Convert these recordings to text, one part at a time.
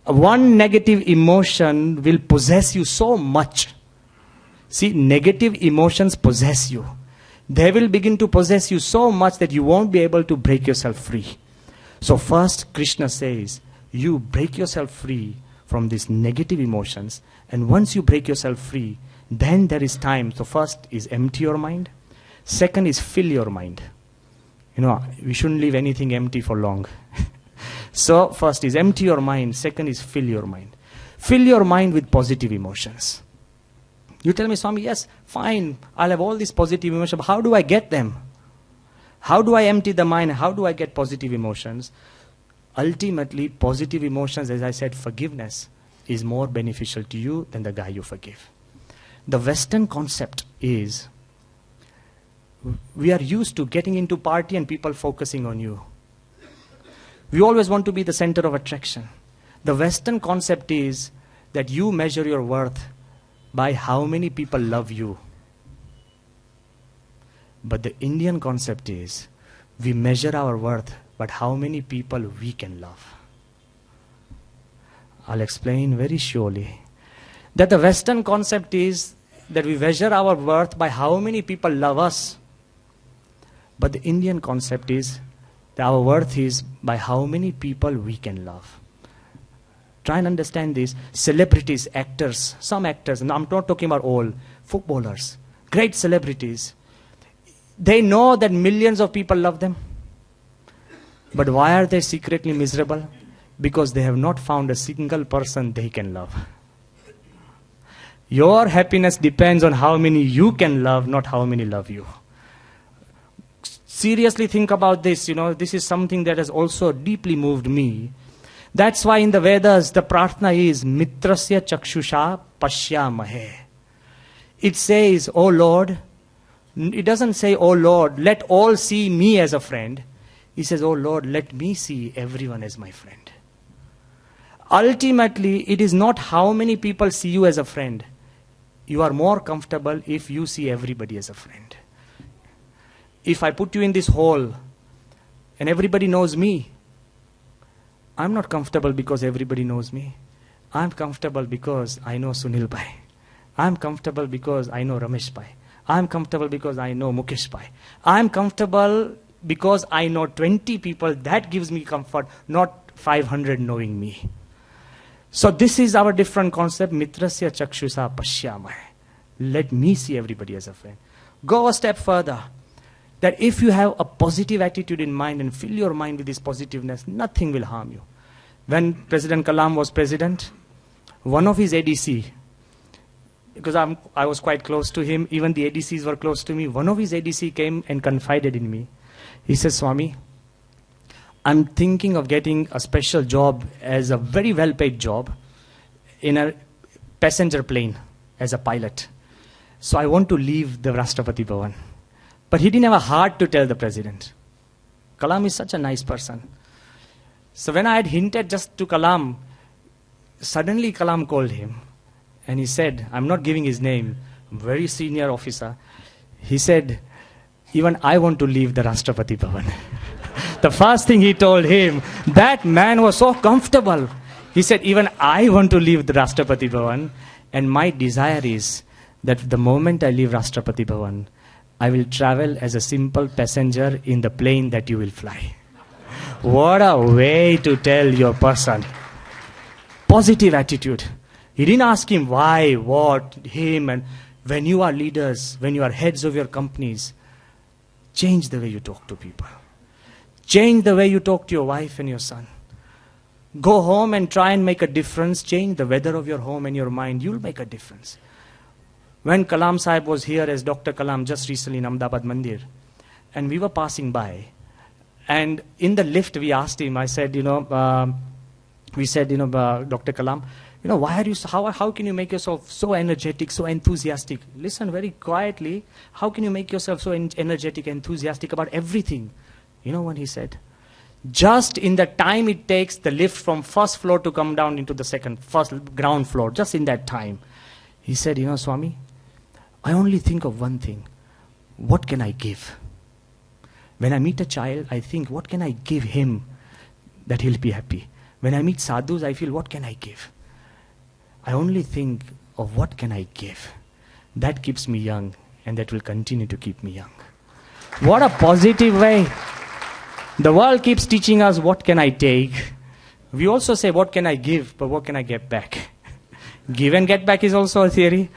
One negative emotion will possess you so much. See, negative emotions possess you. They will begin to possess you so much that you won't be able to break yourself free. So first, Krishna says, you break yourself free from these negative emotions. And once you break yourself free, then there is time. So first is empty your mind. Second is fill your mind. We shouldn't leave anything empty for long. So first is empty your mind. Second is fill your mind. Fill your mind with positive emotions. You tell me, Swami, yes, fine, I'll have all these positive emotions, but how do I get them? How do I empty the mind? How do I get positive emotions? Ultimately, positive emotions, as I said, forgiveness is more beneficial to you than the guy you forgive. The Western concept is, we are used to getting into party and people focusing on you. We always want to be the center of attraction. The Western concept is that you measure your worth by how many people love you. But the Indian concept is, we measure our worth by how many people we can love. I'll explain very surely. That the Western concept is that we measure our worth by how many people love us. But the Indian concept is that our worth is by how many people we can love. Try and understand this. Celebrities, actors, some actors, and I'm not talking about all, footballers, great celebrities, they know that millions of people love them. But why are they secretly miserable? Because they have not found a single person they can love. Your happiness depends on how many you can love, not how many love you. Seriously think about this. This is something that has also deeply moved me. That's why in the Vedas, the prarthana is mitrasya chakshusha pashyamahe. It says, oh Lord, it doesn't say, oh Lord, let all see me as a friend. It says, oh Lord, let me see everyone as my friend. Ultimately, it is not how many people see you as a friend. You are more comfortable if you see everybody as a friend. If I put you in this hall and everybody knows me, I'm not comfortable because everybody knows me. I'm comfortable because I know Sunil Bhai. I'm comfortable because I know Ramesh Bhai. I'm comfortable because I know Mukesh Bhai. I'm comfortable because I know 20 people. That gives me comfort, not 500 knowing me. So this is our different concept. Mitrasya chakshusa pashyamah. Let me see everybody as a friend. Go a step further. That if you have a positive attitude in mind and fill your mind with this positiveness, nothing will harm you. When President Kalam was president, one of his ADC, because I was quite close to him, even the ADCs were close to me, one of his ADC came and confided in me. He says, Swami, I'm thinking of getting a special job as a very well-paid job in a passenger plane as a pilot. So I want to leave the Rashtrapati Bhavan. But he didn't have a heart to tell the president. Kalam is such a nice person. So when I had hinted just to Kalam, suddenly Kalam called him. And he said, I'm not giving his name, very senior officer. He said, even I want to leave the Rashtrapati Bhavan. The first thing he told him, that man was so comfortable. He said, even I want to leave the Rashtrapati Bhavan. And my desire is that the moment I leave Rashtrapati Bhavan, I will travel as a simple passenger in the plane that you will fly. What a way to tell your person. Positive attitude. He didn't ask him why, what, him. And when you are leaders, when you are heads of your companies, change the way you talk to people. Change the way you talk to your wife and your son. Go home and try and make a difference. Change the weather of your home and your mind. You'll make a difference. When Kalam Sahib was here as Dr. Kalam just recently in Ahmedabad Mandir, and we were passing by, and in the lift we asked him, I said, Dr. Kalam, why are you, how can you make yourself so energetic, so enthusiastic? Listen very quietly, how can you make yourself so energetic, enthusiastic about everything? You know what he said? Just in the time it takes the lift from first floor to come down into the first ground floor, just in that time. He said, Swami, I only think of one thing. What can I give? When I meet a child, I think, what can I give him that he'll be happy? When I meet sadhus, I feel, what can I give? I only think of what can I give. That keeps me young, and that will continue to keep me young. What a positive way. The world keeps teaching us, what can I take? We also say, what can I give, but what can I get back? Give and get back is also a theory.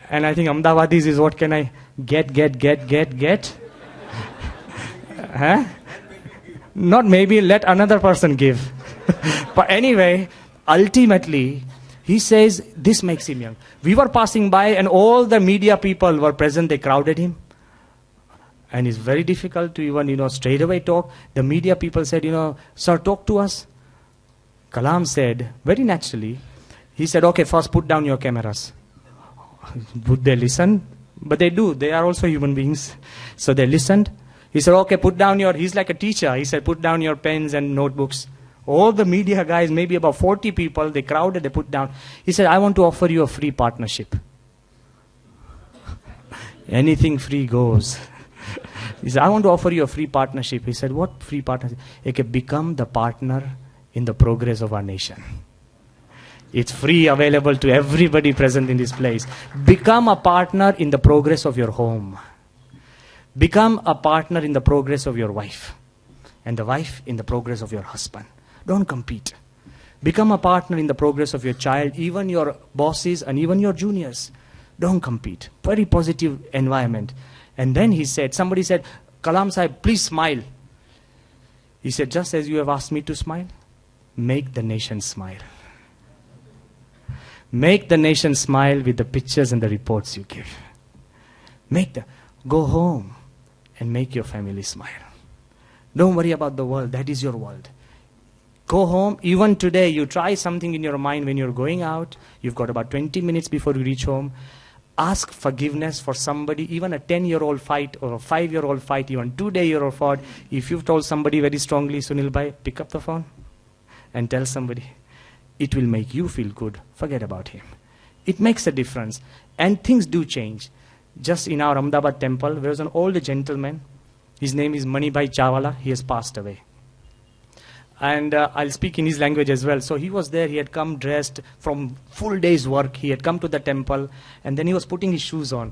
And I think Ahmedabadis is, what can I get? Huh? Not maybe, let another person give. But anyway, ultimately, he says, this makes him young. We were passing by and all the media people were present, they crowded him. And it's very difficult to even, straight away talk. The media people said, sir, talk to us. Kalam said, very naturally, he said, okay, first put down your cameras. Would they listen? But they do. They are also human beings. So they listened. He said, okay, he's like a teacher. He said, put down your pens and notebooks. All the media guys, maybe about 40 people, they crowded, they put down. He said, I want to offer you a free partnership. Anything free goes. He said, I want to offer you a free partnership. He said, what free partnership? You can become the partner in the progress of our nation. It's free, available to everybody present in this place. Become a partner in the progress of your home. Become a partner in the progress of your wife. And the wife in the progress of your husband. Don't compete. Become a partner in the progress of your child, even your bosses and even your juniors. Don't compete. Very positive environment. And then somebody said, Kalam Sahib, please smile. He said, just as you have asked me to smile, make the nation smile. Make the nation smile with the pictures and the reports you give. Go home and make your family smile. Don't worry about the world. That is your world. Go home. Even today, you try something in your mind when you're going out. You've got about 20 minutes before you reach home. Ask forgiveness for somebody, even a 10-year-old fight or a 5-year-old fight, even 2-day-year-old fight. If you've told somebody very strongly, Sunil Bhai, pick up the phone and tell somebody. It will make you feel good. Forget about him. It makes a difference. And things do change. Just in our Ahmedabad temple, there was an old gentleman. His name is Manibhai Chawala. He has passed away. And I'll speak in his language as well. So he was there. He had come dressed from full day's work. He had come to the temple. And then he was putting his shoes on.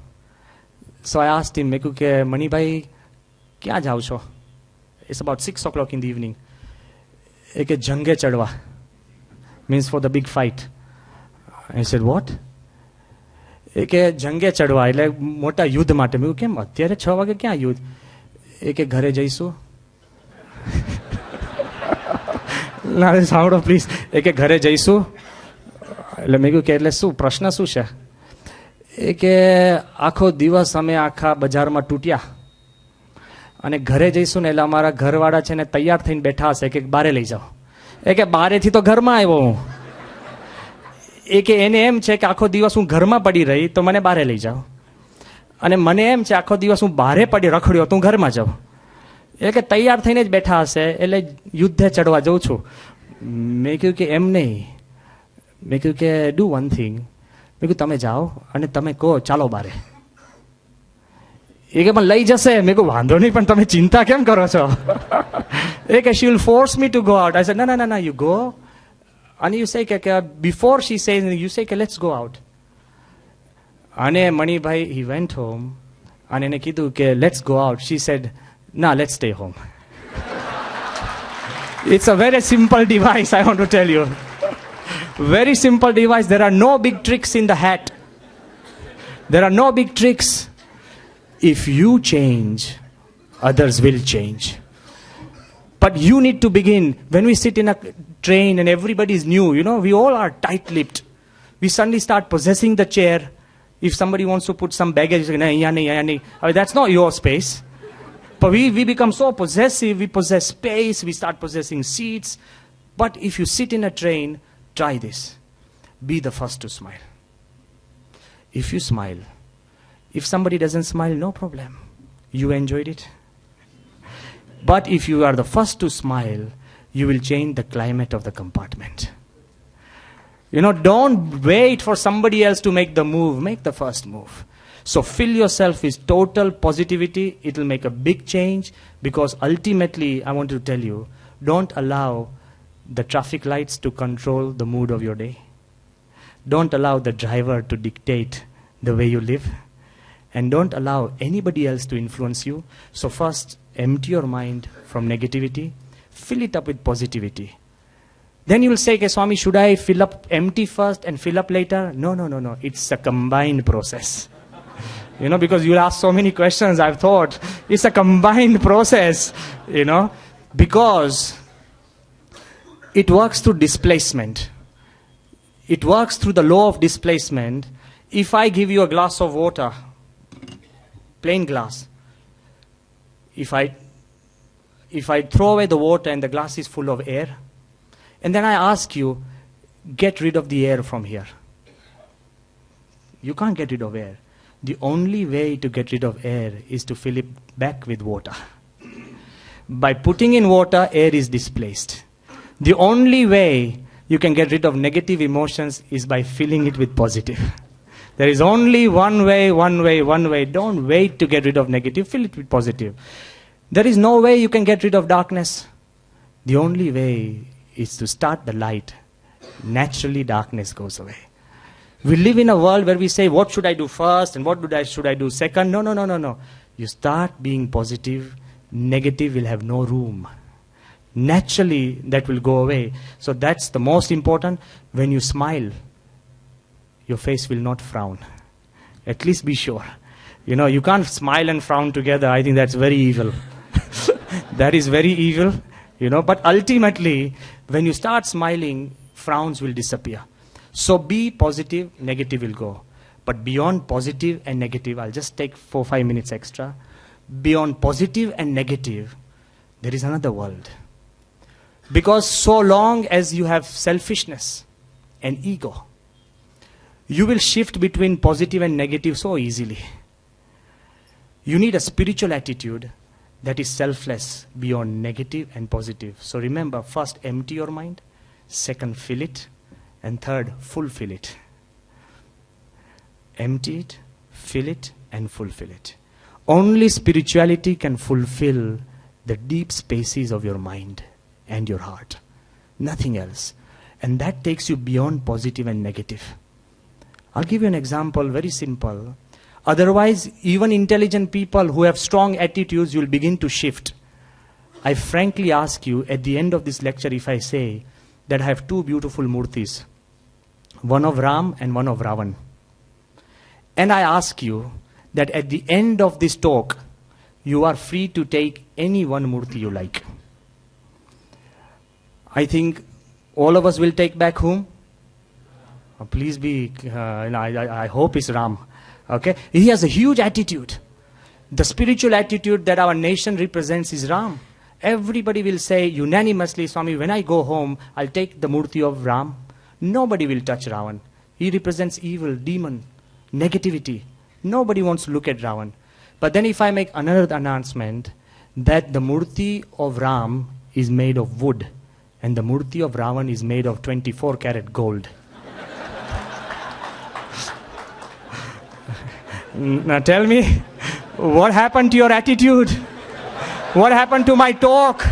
So I asked him, Manibhai, kya jao cho? It's about 6 o'clock in the evening. Eke jange chadwa. Means for the big fight. I said, what? Eke jange chadwa. Like mota yudh mate. Me kem atyare 6 wage kya yudh? Eke ghare jaisu. ના સાંભળો please એ કે ઘરે જઈશું એટલે મેં કહ્યું કે એટલે શું પ્રશ્ન શું છે એ કે આખો દિવસ અમે આખા બજારમાં તૂટ્યા અને ઘરે જઈશું ને એટલે અમારા ઘરવાળા છે ને તૈયાર થઈને બેઠા હશે કે બારે લઈ જાઓ એ કે બારેથી તો ઘરમાં આવ્યો હું એ કે એને એમ છે કે આખો દિવસ હું ઘરમાં પડી રહી તો મને બારે લઈ જાઓ અને મને એમ છે આખો દિવસ હું બારે પડી રખડ્યો તો હું ઘરમાં જાઉં એ કે તૈયાર થઈને જ બેઠા હશે એટલે યુદ્ધે ચડવા જઉં છું મેં કહ્યું કે એમ નહીં મેં કહ્યું કે ડુ વન થિંગ મેં કહ્યું તમે જાઓ અને તમે કહો ચાલો બારે એ કે પણ લઈ જશે મેં કહ્યું વાંધો નહીં પણ તમે ચિંતા કેમ કરો છો એ કે she will force me to go out. I said no, you go and you say કે before she says you say કે let's go out. અને મણિભાઈ he went home અને એને કીધું કે let's go out. She said nah, let's stay home. It's a very simple device, I want to tell you. Very simple device. There are no big tricks in the hat. There are no big tricks. If you change, others will change. But you need to begin. When we sit in a train and everybody is new, we all are tight-lipped. We suddenly start possessing the chair. If somebody wants to put some baggage, that's not your space. But we become so possessive, we possess space, we start possessing seats. But if you sit in a train, try this. Be the first to smile. If you smile, if somebody doesn't smile, no problem. You enjoyed it. But if you are the first to smile, you will change the climate of the compartment. Don't wait for somebody else to make the move. Make the first move. So fill yourself with total positivity. It will make a big change because ultimately, I want to tell you, don't allow the traffic lights to control the mood of your day. Don't allow the driver to dictate the way you live. And don't allow anybody else to influence you. So first, empty your mind from negativity. Fill it up with positivity. Then you will say, okay, Swami, should I fill up empty first and fill up later? No. It's a combined process. Because you'll ask so many questions, I've thought. It's a combined process, because it works through displacement. It works through the law of displacement. If I give you a glass of water, plain glass, if I throw away the water and the glass is full of air, and then I ask you, get rid of the air from here. You can't get rid of air. The only way to get rid of air is to fill it back with water. By putting in water, air is displaced. The only way you can get rid of negative emotions is by filling it with positive. There is only one way. Don't wait to get rid of negative, fill it with positive. There is no way you can get rid of darkness. The only way is to start the light. Naturally, darkness goes away. We live in a world where we say, what should I do first and what should I do second? No. You start being positive, negative will have no room. Naturally, that will go away. So that's the most important. When you smile, your face will not frown. At least be sure. You can't smile and frown together. I think that's very evil. That is very evil. But ultimately, when you start smiling, frowns will disappear. So be positive, negative will go. But beyond positive and negative, I'll just take 4-5 minutes extra. Beyond positive and negative, there is another world. Because so long as you have selfishness and ego, you will shift between positive and negative so easily. You need a spiritual attitude that is selfless beyond negative and positive. So remember, first empty your mind, second fill it, and third fulfill it. Empty it, fill it, and fulfill it. Only spirituality can fulfill the deep spaces of your mind and your heart. Nothing else. And that takes you beyond positive and negative. I'll give you an example, very simple. Otherwise, even intelligent people who have strong attitudes, you'll begin to shift. I frankly ask you, at the end of this lecture, if I say that I have two beautiful murtis, one of Ram and one of Ravan, and I ask you that at the end of this talk, you are free to take any one murti you like. I think all of us will take back whom? Please be, I hope it's Ram. Okay? He has a huge attitude. The spiritual attitude that our nation represents is Ram. Everybody will say unanimously, Swami, when I go home, I'll take the murti of Ram. Nobody will touch Ravan. He represents evil, demon, negativity. Nobody wants to look at Ravan. But then if I make another announcement that the murti of Ram is made of wood and the murti of Ravan is made of 24 karat gold. Now tell me, what happened to your attitude? What happened to my talk?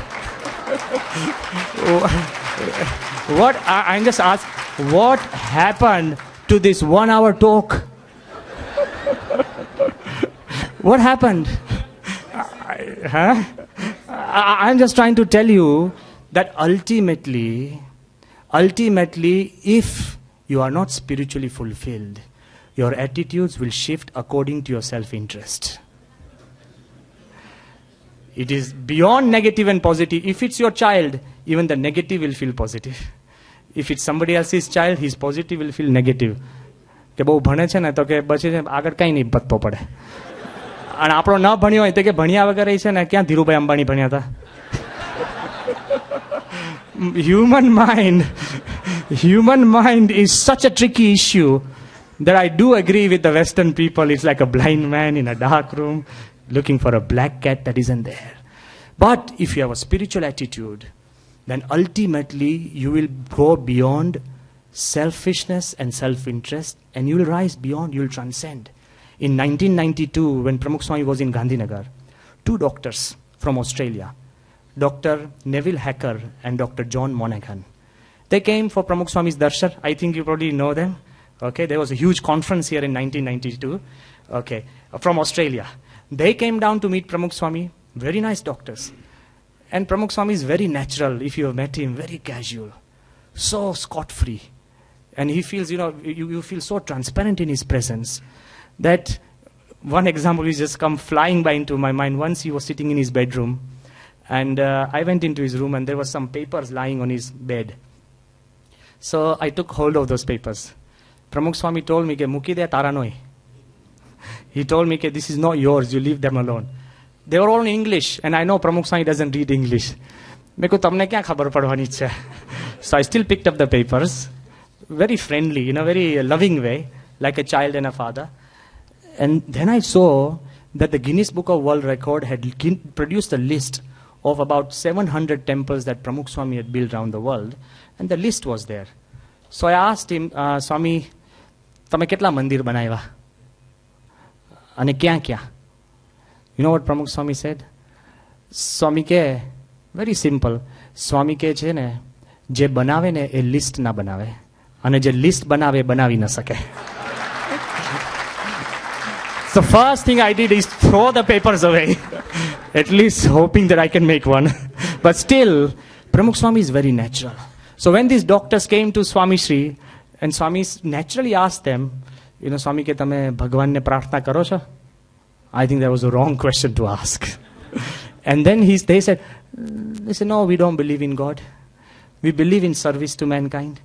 I'm just asking, what happened to this 1 hour talk? What happened? I'm just trying to tell you that ultimately, if you are not spiritually fulfilled, your attitudes will shift according to your self-interest. It is beyond negative and positive. If it's your child, even the negative will feel positive. If it's somebody else's child, his positive will feel negative. કે બહુ ભણે છે ને તો કે પછી આગળ કંઈ નહીં પત્તો પડે. અને આપણો ન ભણ્યો હોય તો કે ભણ્યા વગર છે ને ક્યાં ધીરુભાઈ અંબાણી ભણ્યા હતા. Human mind is such a tricky issue that I do agree with the Western people. It's like a blind man in a dark room looking for a black cat that isn't there. But if you have a spiritual attitude, then ultimately you will go beyond selfishness and self-interest, and you will rise beyond, you will transcend. In 1992, when Pramukh Swami was in Gandhinagar, 2 doctors from Australia Dr. Neville Hacker and Dr. John Monaghan. They came for Pramukh Swami's darshan. I think you probably know them. Okay, there was a huge conference here in 1992. Okay, from Australia. They came down to meet Pramukh Swami. Very nice doctors. And Pramukh Swami is very natural. If you have met him, very casual. So scot-free. And he feels, you feel so transparent in his presence that one example is just come flying by into my mind. Once he was sitting in his bedroom and I went into his room and there were some papers lying on his bed. So I took hold of those papers. Pramukh Swami told me, Muki de taranoi. He told me, this is not yours, you leave them alone. They were all in English and I know Pramukh Swami doesn't read English. So I still picked up the papers. Very friendly, in a very loving way, like a child and a father. And then I saw that the Guinness Book of World Record had produced a list of about 700 temples that Pramukh Swami had built around the world. And the list was there. So I asked him, Swami, tame ketla mandir banaiva? Ane kya kya? You know what Pramukh Swami said? Swami ke, very simple. Swami ke che ne, je banave ne, a list na banave. અને જે list બનાવે બનાવી ન શકે. So first thing I did is throw the papers away, at least hoping that I can make one. But still, Pramukh Swami is very natural. So when these doctors came to Swami Shri, and Swami naturally asked them, Swami ke tame Bhagwan ne prarthana karo છો? I think that was a wrong question to ask. And then they said, no, we don't believe in God. We believe in service to mankind.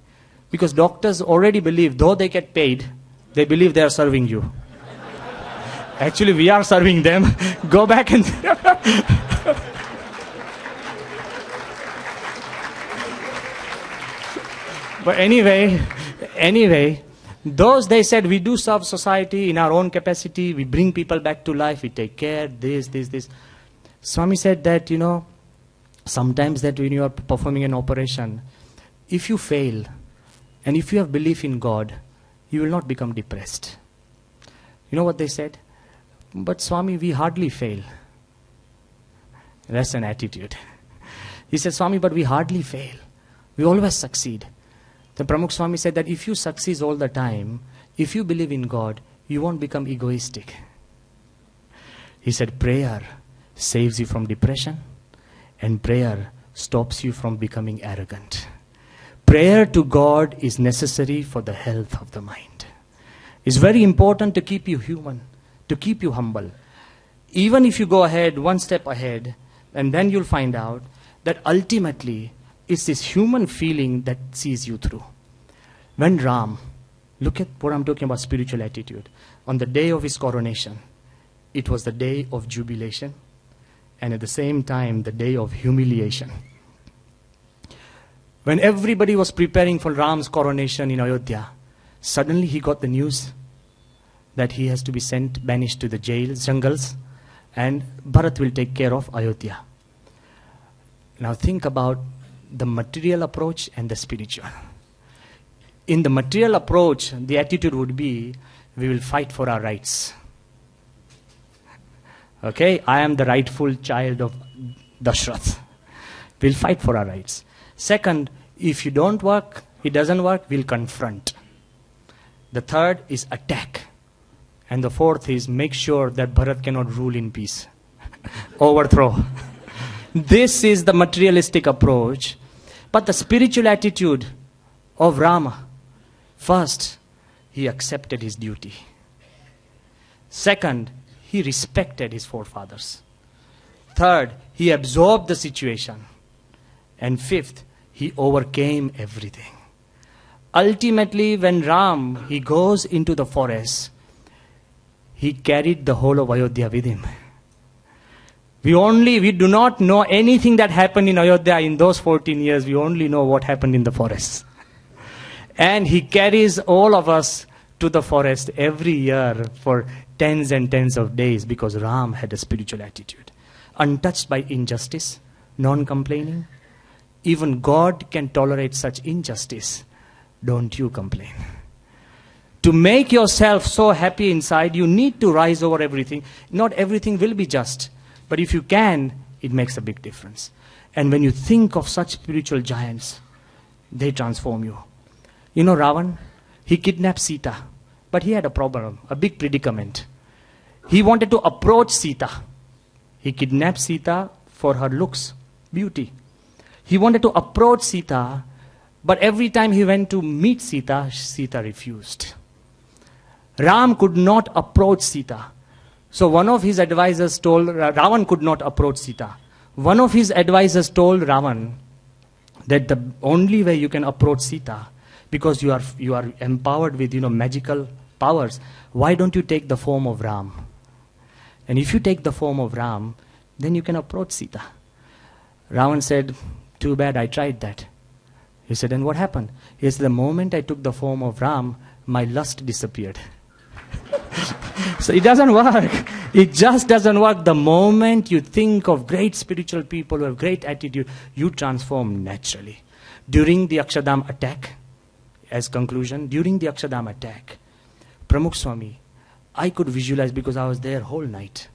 Because doctors already believe, though they get paid, they believe they are serving you. Actually, we are serving them. Go back and... But anyway, those they said, we do serve society in our own capacity. We bring people back to life. We take care, this. Swami said that, sometimes that when you are performing an operation, if you fail, and if you have belief in God, you will not become depressed. You know what they said? But Swami, we hardly fail. That's an attitude. He said, Swami, but we hardly fail. We always succeed. Then Pramukh Swami said that if you succeed all the time, if you believe in God, you won't become egoistic. He said, prayer saves you from depression, and prayer stops you from becoming arrogant. Prayer to God is necessary for the health of the mind. It's very important to keep you human, to keep you humble. Even if you go ahead, one step ahead, and then you'll find out that ultimately it's this human feeling that sees you through. When Ram, look at what I'm talking about, spiritual attitude. On the day of his coronation, it was the day of jubilation, and at the same time, the day of humiliation. When everybody was preparing for Ram's coronation in Ayodhya, suddenly he got the news that he has to be banished to the jails, jungles, and Bharat will take care of Ayodhya. Now think about the material approach and the spiritual. In the material approach, the attitude would be, we will fight for our rights. Okay, I am the rightful child of Dashrath. We'll fight for our rights. Second, if you don't work, it doesn't work, we'll confront. The third is attack. And the fourth is make sure that Bharat cannot rule in peace. Overthrow. This is the materialistic approach. But the spiritual attitude of Rama, first, he accepted his duty. Second, he respected his forefathers. Third, he absorbed the situation. And fifth, he overcame everything. Ultimately, when Ram, he goes into the forest, he carried the whole of Ayodhya with him. We do not know anything that happened in Ayodhya in those 14 years. We only know what happened in the forest. And he carries all of us to the forest every year for tens and tens of days because Ram had a spiritual attitude. Untouched by injustice, non-complaining. Even God can tolerate such injustice. Don't you complain. To make yourself so happy inside, you need to rise over everything. Not everything will be just. But if you can, it makes a big difference. And when you think of such spiritual giants, they transform you. You know Ravan? He kidnapped Sita. But he had a problem, a big predicament. He wanted to approach Sita. He kidnapped Sita for her looks, beauty. He wanted to approach Sita, but every time he went to meet Sita, Sita refused. Ram could not approach Sita. So one of his advisors told, Ravan could not approach Sita. One of his advisors told Ravan that the only way you can approach Sita, because you are empowered with magical powers, why don't you take the form of Ram? And if you take the form of Ram, then you can approach Sita. Ravan said, too bad, I tried that. He said, and what happened? He said, the moment I took the form of Ram, my lust disappeared. So it doesn't work. It just doesn't work. The moment you think of great spiritual people who have great attitude, you transform naturally. During the Akshardham attack, as conclusion, during the Akshardham attack, Pramukh Swami, I could visualize, because I was there whole night.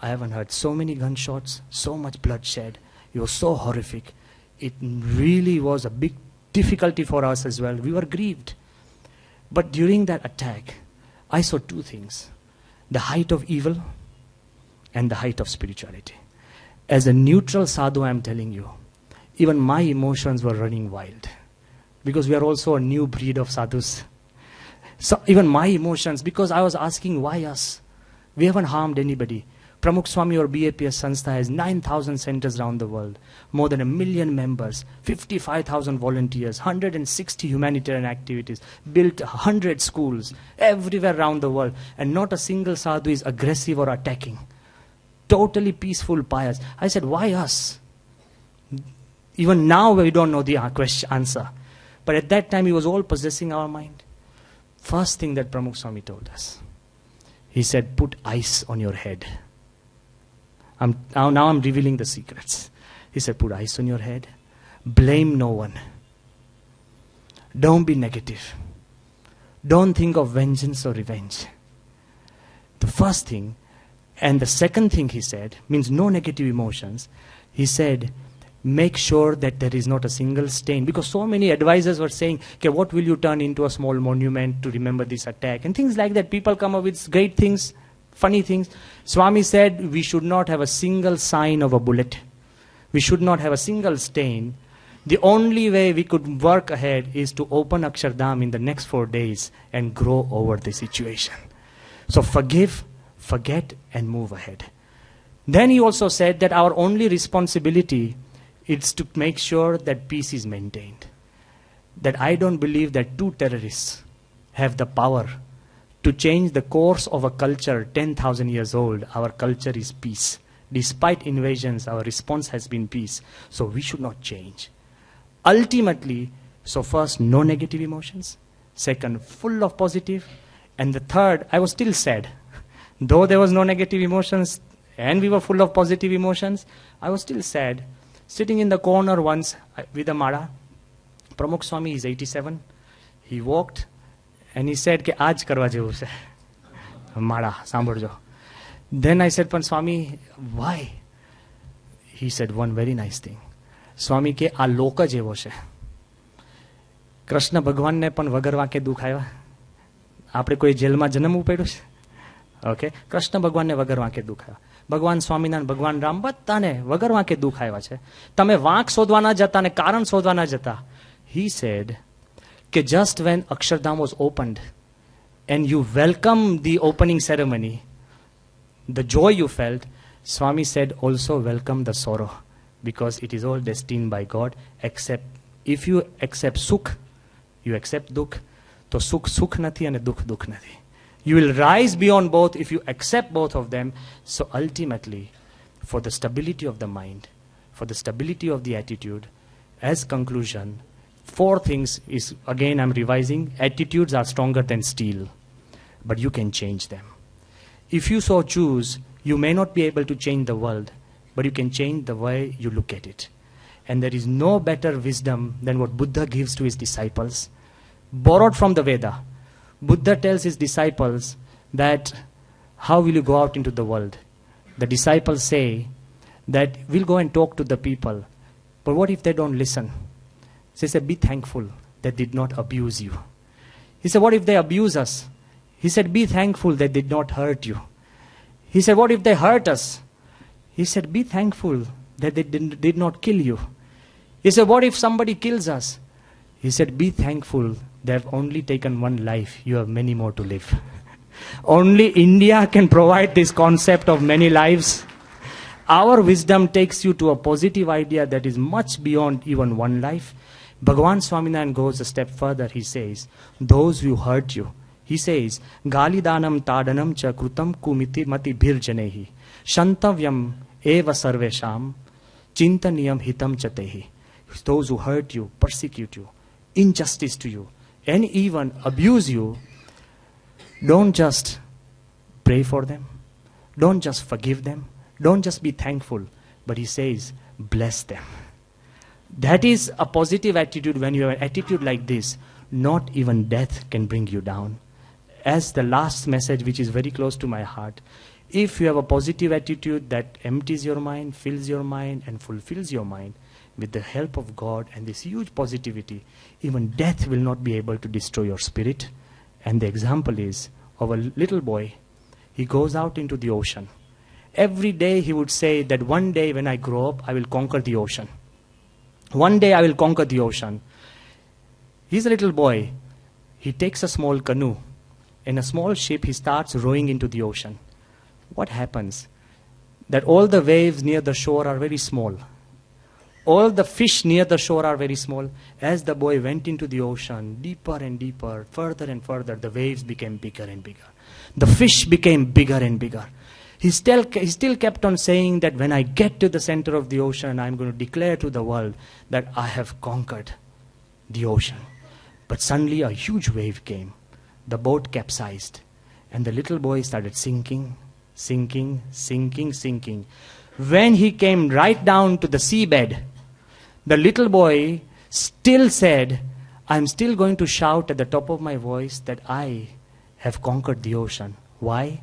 I haven't heard so many gunshots, so much bloodshed. It was so horrific. It really was a big difficulty for us as well. We were grieved. But during that attack, I saw two things. The height of evil and the height of spirituality. As a neutral sadhu, I am telling you, even my emotions were running wild. Because we are also a new breed of sadhus. So even my emotions, because I was asking, why us? We haven't harmed anybody. Pramukh Swami or BAPS Sanstha has 9,000 centers around the world, more than 1 million members, 55,000 volunteers, 160 humanitarian activities, built 100 schools everywhere around the world, and not a single sadhu is aggressive or attacking. Totally peaceful, pious. I said, why us? Even now we don't know the answer. But at that time it was all possessing our mind. First thing that Pramukh Swami told us, he said, put ice on your head. Now I'm revealing the secrets. He said, put ice on your head. Blame no one. Don't be negative. Don't think of vengeance or revenge. The first thing. And the second thing he said, means no negative emotions. He said, make sure that there is not a single stain. Because so many advisors were saying, okay, what will you turn into a small monument to remember this attack? And things like that. People come up with great things, funny things. Swami said, we should not have a single sign of a bullet. We should not have a single stain. The only way we could work ahead is to open Akshardham in the next 4 days and grow over the situation. So forgive, forget, and move ahead. Then he also said that our only responsibility is to make sure that peace is maintained. That I don't believe that 2 terrorists have the power to change the course of a culture 10,000 years old. Our culture is peace. Despite invasions, our response has been peace. So we should not change. Ultimately, so first, no negative emotions. Second, full of positive. And the third, I was still sad. Though there was no negative emotions and we were full of positive emotions, I was still sad. Sitting in the corner once with a Mara, Pramukh Swami is 87. He walked and he said, ke aaj karwa jevu se. Mara, sambarjo. Then I said, Pan Swami, why? He said one very nice thing. Swami ke આ લોક જ એવો છે. કૃષ્ણ ભગવાનને પણ વગર વાંકે દુઃખ આવ્યા. આપણે કોઈ જેલમાં જન્મવું પડ્યું છે? ઓકે, કૃષ્ણ ભગવાનને વગર વાંકે દુઃખ આવ્યા. ભગવાન સ્વામિનારાયણ, ભગવાન રામ, બધાને વગર વાંકે દુઃખ આવ્યા છે. તમે વાંક શોધવા ના જતા ને કારણ શોધવા ના જતા. He said કે just when Akshardham was opened and you welcomed the opening ceremony, the joy you felt, Swami said also welcome the sorrow. Because it is all destined by God. Except if you accept sukh, you accept dukh. So sukh sukh nathi and dukh dukh nathi. You will rise beyond both if you accept both of them. So ultimately, for the stability of the mind, for the stability of the attitude, as conclusion, 4 things is, again I'm revising, attitudes are stronger than steel, but you can change them. If you so choose, you may not be able to change the world, but you can change the way you look at it. And there is no better wisdom than what Buddha gives to his disciples, borrowed from the Veda. Buddha tells his disciples that, how will you go out into the world? The disciples say that we'll go and talk to the people. But what if they don't listen? So he said, be thankful they did not abuse you. He said, what if they abuse us? He said, be thankful they did not hurt you. He said, what if they hurt us? He said, be thankful that they did not kill you. He said, what if somebody kills us? He said, be thankful they have only taken one life. You have many more to live. Only India can provide this concept of many lives. Our wisdom takes you to a positive idea that is much beyond even one life. Bhagavan Swaminarayan goes a step further. He says, those who hurt you, he says, Galidanam tadanam cha krutam kumiti mati bhirjanehi shantavyam eva sarvesham chintaniyam hitam chatehi. Those who hurt you, persecute you, injustice to you, and even abuse you, don't just pray for them. Don't just forgive them. Don't just be thankful. But he says, bless them. That is a positive attitude. When you have an attitude like this, not even death can bring you down. As the last message, which is very close to my heart, if you have a positive attitude that empties your mind, fills your mind, and fulfills your mind, with the help of God and this huge positivity, even death will not be able to destroy your spirit. And the example is of a little boy. He goes out into the ocean. Every day he would say that one day when I grow up, I will conquer the ocean. One day I will conquer the ocean. He's a little boy. He takes a small canoe. In a small ship, he starts rowing into the ocean. What happens? That all the waves near the shore are very small. All the fish near the shore are very small. As the boy went into the ocean, deeper and deeper, further and further, the waves became bigger and bigger. The fish became bigger and bigger. He still kept on saying that when I get to the center of the ocean, I'm going to declare to the world that I have conquered the ocean. But suddenly a huge wave came. The boat capsized. And the little boy started sinking, sinking, sinking, sinking. When he came right down to the seabed, the little boy still said, I'm still going to shout at the top of my voice that I have conquered the ocean. Why?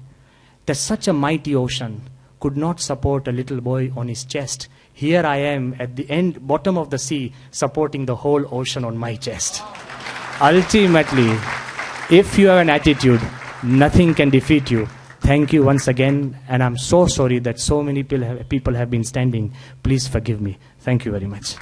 That such a mighty ocean could not support a little boy on his chest. Here I am at the bottom of the sea, supporting the whole ocean on my chest. Ultimately, if you have an attitude, nothing can defeat you. Thank you once again, and I'm so sorry that so many people have been standing. Please forgive me. Thank you very much.